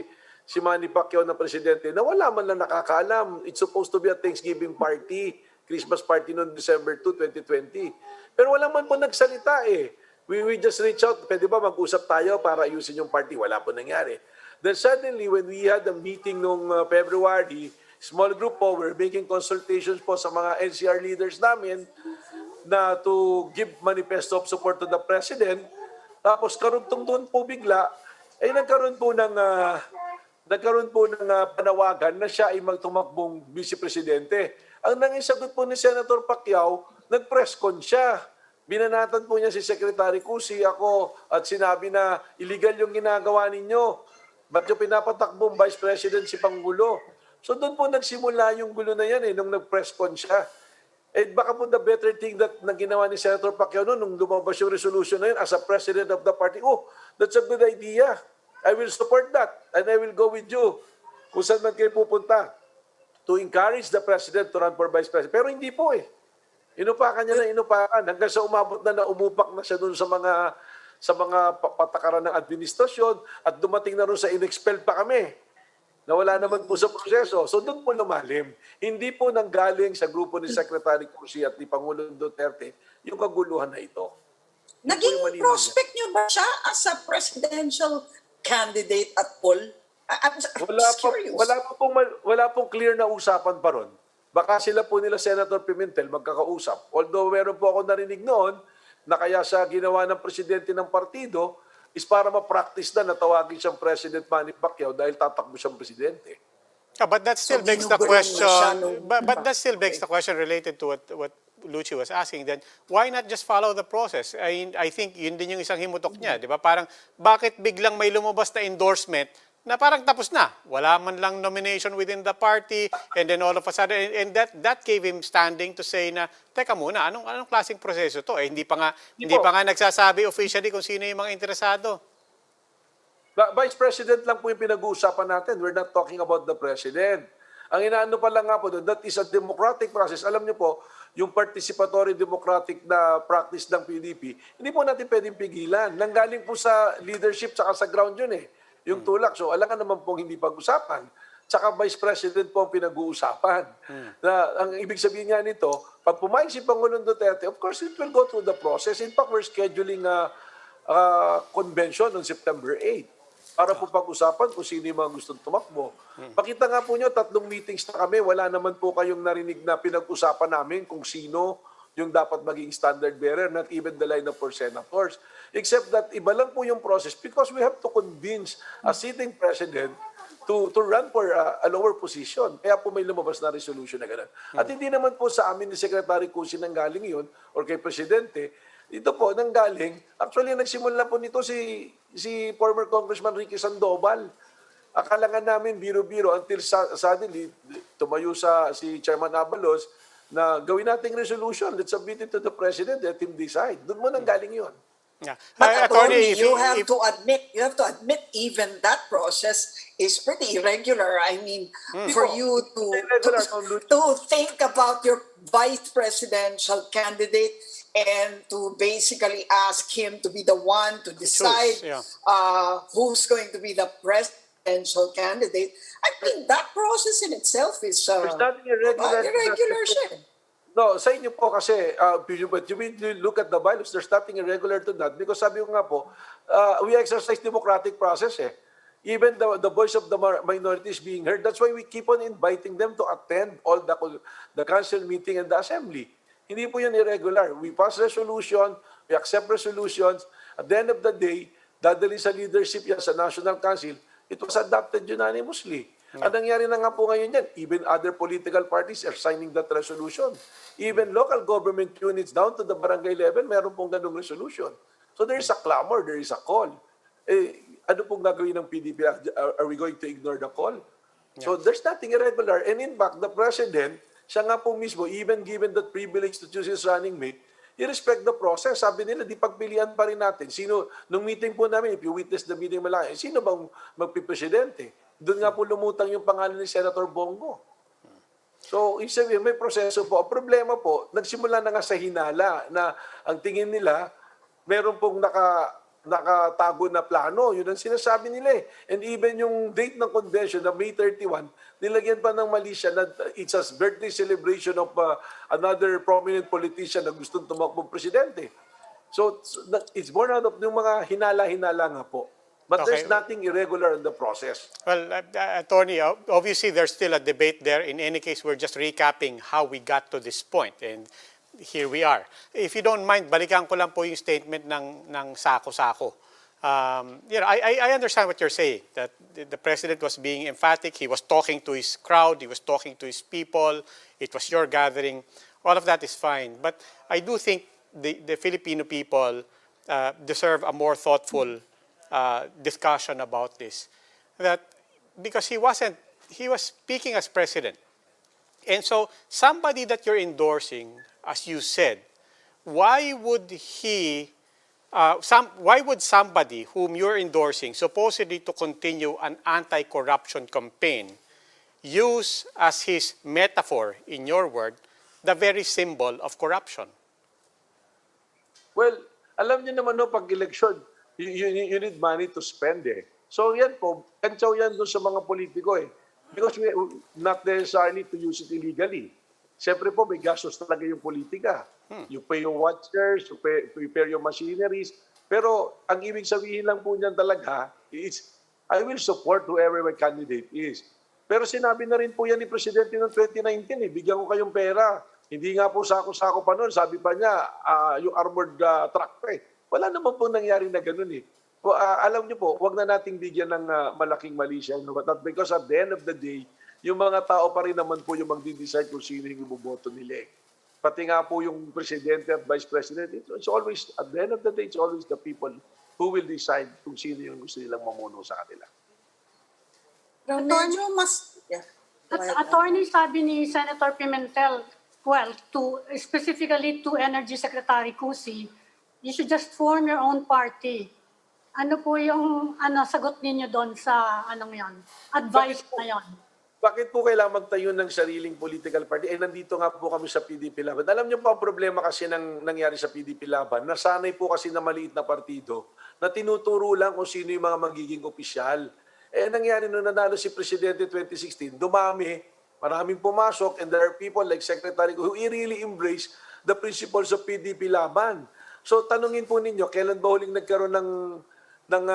Manny Pacquiao na presidente na wala man lang nakakaalam? It's supposed to be a Thanksgiving party, Christmas party noong December 2, 2020. Pero wala man po nagsalita eh. We just reach out, pwede ba mag-usap tayo para ayusin yung party? Wala po nangyari. Then suddenly, when we had a meeting noong February, small group po, we're making consultations po sa mga NCR leaders namin na to give manifesto of support to the president. Tapos karugtong doon po bigla, ay nagkaroon po ng panawagan na siya ay magtumakbong vice-presidente. Ang nangisagot po ni Senator Pacquiao, nag-press con siya. Binanatan po niya si Secretary Cusi, ako, at sinabi na illegal yung ginagawa ninyo. Ba't yung pinapatakbong Vice President si Pangulo? So doon po nagsimula yung gulo na yan nung nag-press con siya. Eh baka po the better thing that na ginawa ni Senator Pacquiao nung lumabas yung resolution na yun as a president of the party, that's a good idea. I will support that and I will go with you kung saan man kayo pupunta to encourage the president to run for vice president. Pero hindi po eh. Inupakan niya na inupakan hanggang sa umabot na umupak na siya doon sa mga patakaran ng administrasyon at dumating na rin sa in-expel pa kami na wala naman po sa proseso. So doon po lumalim. Hindi po nanggaling sa grupo ni Secretary Cusi at ni Pangulong Duterte yung kaguluhan na ito. Naging prospect niyo ba siya as a presidential candidate at all? I'm just curious. Wala pong clear na usapan pa ron. Baka sila po nila Senator Pimentel magkakausap. Although meron po ako narinig noon na kaya sa ginawa ng presidente ng partido is para ma-practice na tawagin siyang President Manny Pacquiao dahil tatakbo siyang presidente. But that still begs the question. But that still begs the question related to what Lucy was asking. Then why not just follow the process? I think yun din yung isang himutok niya, di ba? Parang bakit biglang may lumabas na endorsement na parang tapos na. Wala man lang nomination within the party and then all of a sudden and that gave him standing to say na teka muna, anong klaseng proseso to? Hindi pa nga nagsasabi officially kung sino yung mga interesado. Vice President lang po yung pinag-uusapan natin. We're not talking about the President. Ang inaano pa lang nga po doon, that is a democratic process. Alam niyo po, yung participatory democratic na practice ng PDP, hindi po natin pwedeng pigilan. Nanggaling po sa leadership tsaka sa ground yun eh. Yung tulak. So alangan naman pong hindi pag-usapan. Tsaka Vice President po ang pinag-uusapan. Na, ang ibig sabihin nga nito, pag pumayag si Pangulong Duterte, of course it will go through the process. In fact, we're scheduling a convention on September 8 para po pag-usapan kung sino yung mga gustong tumakbo. Pakita nga po nyo, 3 meetings na kami, wala naman po kayong narinig na pinag-usapan namin kung sino yung dapat maging standard bearer, not even the line of 4 senators. Except that iba lang po yung process because we have to convince a sitting president to run for a lower position. Kaya po may lumabas na resolution na gano'n. At hindi naman po sa amin ni Secretary Cusi nanggaling yun or kay Presidente. Ito po, nanggaling. Actually, nagsimula po nito si former Congressman Ricky Sandoval. Akala nga namin biro-biro until suddenly tumayo si Chairman Abalos na gawin nating resolution. Let's submit it to the President, let him decide. Doon mo nanggaling yun. Yeah. But Attorney, you have if- to admit even that process is pretty irregular. I mean, for you to think about your vice presidential candidate and to basically ask him to be the one to decide who's going to be the presidential candidate, I mean, that process in itself is There's nothing irregular. irregular siya. No, sa inyo po kasi, but you mean you look at the bylaws, there's nothing irregular to that because sabi ko nga po, we exercise democratic process eh. Even the voice of the minority is being heard. That's why we keep on inviting them to attend all the council meeting and the assembly. Hindi po yun irregular. We pass resolution, we accept resolutions. At the end of the day, dadali sa leadership yan sa National Council, it was adopted unanimously. Ang nangyari na nga po ngayon yan, even other political parties are signing that resolution. Even local government units down to the barangay level, meron pong ganung resolution. So there is a clamor, there is a call. Ano pong gagawin ng PDP? Are we going to ignore the call? So there's nothing irregular. And in fact, the President, siya nga po mismo, even given that privilege to choose his running mate, i-respect the process. Sabi nila, di pagpilian pa rin natin. Sino, nung meeting po namin, if you witness the meeting malaki, sino bang magpipresidente? Doon nga po lumutang yung pangalan ni Senator Bongo. So, isabi, may proseso po. Ang problema po, nagsimula na nga sa hinala na ang tingin nila, meron pong nakatago na plano. Yun ang sinasabi nila eh. And even yung date ng convention na May 31, nilagyan pa ng mali siya na it's a birthday celebration of another prominent politician na gustong tumakbong presidente. So, it's born out of yung mga hinala-hinala nga po. But there's nothing irregular in the process. Well, Attorney, obviously there's still a debate there. In any case, we're just recapping how we got to this point. And here we are. If you don't mind, balikan ko lang po yung statement ng sako-sako. I understand what you're saying, that the President was being emphatic. He was talking to his crowd. He was talking to his people. It was your gathering. All of that is fine. But I do think the Filipino people deserve a more thoughtful discussion about this, that because he was speaking as president, and so somebody that you're endorsing, as you said, why would somebody whom you're endorsing, supposedly to continue an anti-corruption campaign, use as his metaphor, in your word, the very symbol of corruption? Well, alam niyo naman no, pag election, you need money to spend eh. So yan po, kantsaw yan doon sa mga politiko eh. Because we not necessarily to use it illegally. Siyempre po, may gastos talaga yung politika. You pay your watchers, you prepare your machineries. Pero ang ibig sabihin lang po niyan talaga is, I will support whoever my candidate is. Pero sinabi na rin po yan ni Presidente noong 2019 eh, bigyan ko kayong pera. Hindi nga po sako-sako pa noon. Sabi pa niya, yung armored truck pa eh. Wala naman pong nangyari na gano'n eh. Alam niyo po, wag na nating bigyan ng malaking mali siya. Because at the end of the day, yung mga tao pa rin naman po yung magdi-decide kung sino yung iboboto nila eh. Pati nga po yung Presidente at Vice President, it's always, at the end of the day, it's always the people who will decide kung sino yung gusto nilang mamuno sa kanila. Attorney, sabi ni Senator Pimentel, well, specifically to Energy Secretary Cusi, you should just form your own party. Ano po yung sagot ninyo doon sa yon? Advice na yon? bakit po kailangan magtayo ng sariling political party? Nandito nga po kami sa PDP-Laban. Alam niyo po ang problema kasi nangyari sa PDP-Laban, nasanay po kasi na maliit na partido na tinuturo lang kung sino yung mga magiging opisyal. Nangyari nung nanalo si Presidente 2016, dumami, maraming pumasok, and there are people like Secretary who really embrace the principles of PDP-Laban. So tanungin po ninyo, kailan ba huling nagkaroon ng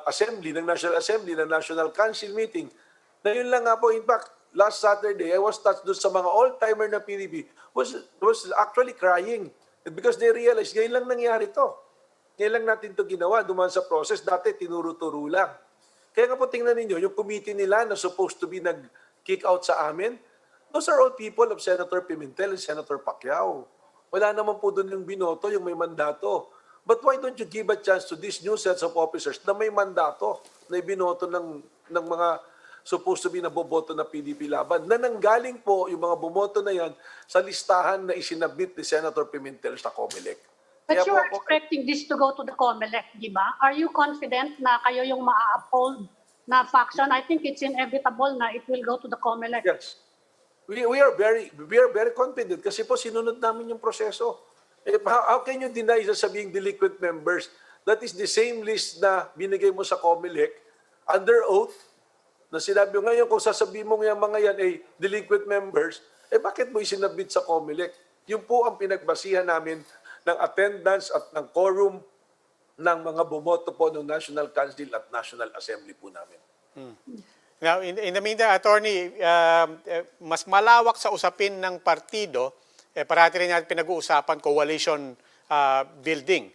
assembly, ng National Assembly, ng National Council meeting? Na yun lang nga po, in fact, last Saturday, I was touched doon sa mga all-timer na PDP, was actually crying. Because they realized, ngayon lang nangyari to. Ngayon lang natin to ginawa, dumaan sa process. Dati, tinuro-turo lang. Kaya nga po tingnan ninyo, yung committee nila na supposed to be nag-kick out sa amin, those are all people of Senator Pimentel and Senator Pacquiao. Wala naman po doon yung binoto, yung may mandato. But why don't you give a chance to these new sets of officers na may mandato, na ibinoto ng mga supposed to be naboboto na PDP-Laban, na nanggaling po yung mga bumoto na yan sa listahan na isinabit ni Senator Pimentel sa COMELEC. But you are expecting this to go to the COMELEC, di ba? Are you confident na kayo yung ma-uphold na faction? I think it's inevitable na it will go to the COMELEC. Yes. We are very confident kasi po sinunod namin yung proseso. How can you deny sabihing delinquent members? That is the same list na binigay mo sa COMELEC under oath na sinabi mo ngayon kung sasabihin mo yung mga yan ay delinquent members, bakit mo isinabit sa COMELEC? Yun po ang pinagbasihan namin ng attendance at ng quorum ng mga bumoto po ng National Council at National Assembly po namin. Now, in the meantime, Attorney, mas malawak sa usapin ng partido, parati rin natin pinag-uusapan coalition building.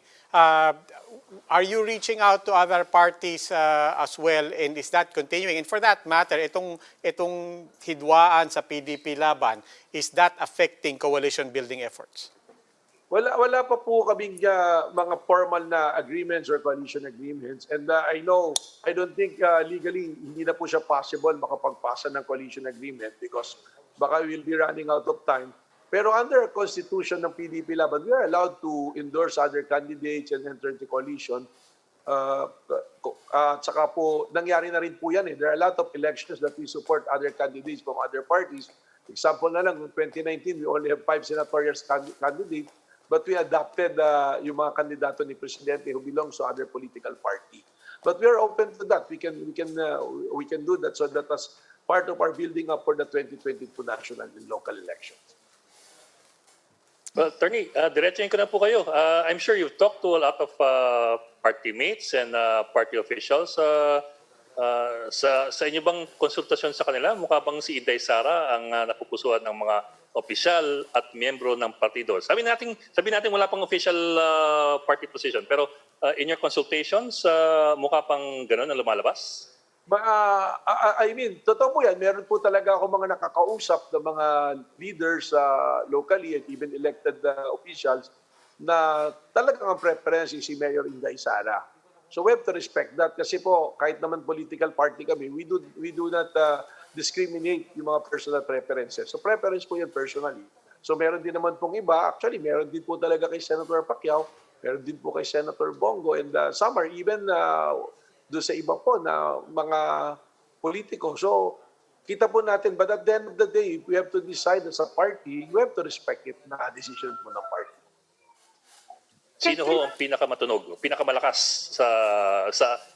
Are you reaching out to other parties as well, and is that continuing? And for that matter, itong hidwaan sa PDP-Laban, is that affecting coalition building efforts? Wala pa po kaming mga formal na agreements or coalition agreements. And I don't think legally hindi na po siya possible makapagpasa ng coalition agreement because baka we'll be running out of time. Pero under Constitution ng PDP-Laban, we are allowed to endorse other candidates and enter the coalition. At saka po, nangyari na rin po yan. There are a lot of elections that we support other candidates from other parties. Example na lang, in 2019, we only have 5 senatorial candidates, but we adopted yung mga kandidato ni Presidente who belongs to other political party. But we are open to that. We can do that so that as part of our building up for the 2022 national and local elections. Well, Attorney, diretsahin ko na po kayo. I'm sure you've talked to a lot of party mates and party officials. Sa inyo bang konsultasyon sa kanila, mukha bang si Inday Sara ang napupusuan ng mga opisyal at miyembro ng partido? Sabi natin wala pang official party position, pero in your consultations, mukha pang ganun ang lumalabas? I mean, totoo po yan. Meron po talaga ako mga nakakausap ng mga leaders locally and even elected officials na talagang ang preference si Mayor Inday Sara. So we have to respect that kasi po kahit naman political party kami, we do not discriminate yung mga personal preferences. So preference po yan personally. So meron din naman pong iba, actually meron din po talaga kay Senator Pacquiao, meron din po kay Senator Bongo, and some are even doon sa iba po na mga politiko. So, kita po natin, but at the end of the day, we have to decide as a party, we have to respect it na decision po ng party. Sino ho ang pinakamatunog, pinakamalakas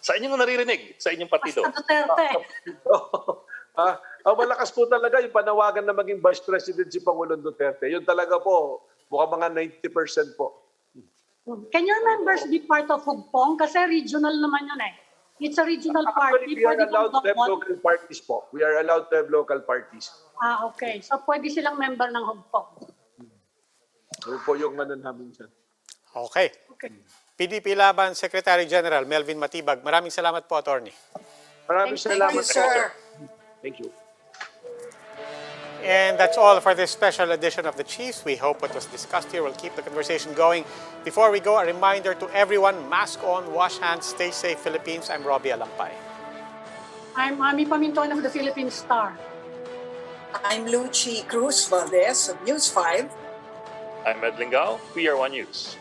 sa inyong naririnig, sa inyong partido? Basta Duterte. Ang malakas po talaga yung panawagan na maging Vice President si Pangulong Duterte. Yun talaga po, mukhang mga 90% po. Can your members be part of Hugpong? Kasi regional naman yun eh. It's a regional party. Actually, we are allowed to have local parties po. We are allowed to have local parties. Okay. So pwede silang member ng Hugpong. Ano po yung namin dyan? Okay. PDP-Laban Secretary General Melvin Matibag, maraming salamat po, Attorney. Maraming salamat po, sir. Thank you. And that's all for this special edition of The Chiefs. We hope what was discussed here will keep the conversation going. Before we go, a reminder to everyone, mask on, wash hands, stay safe, Philippines. I'm Robbie Alampay. I'm Ami Paminton of the Philippine Star. I'm Lucy Cruz Valdez of News 5. I'm Ed Lingao, PR1 News.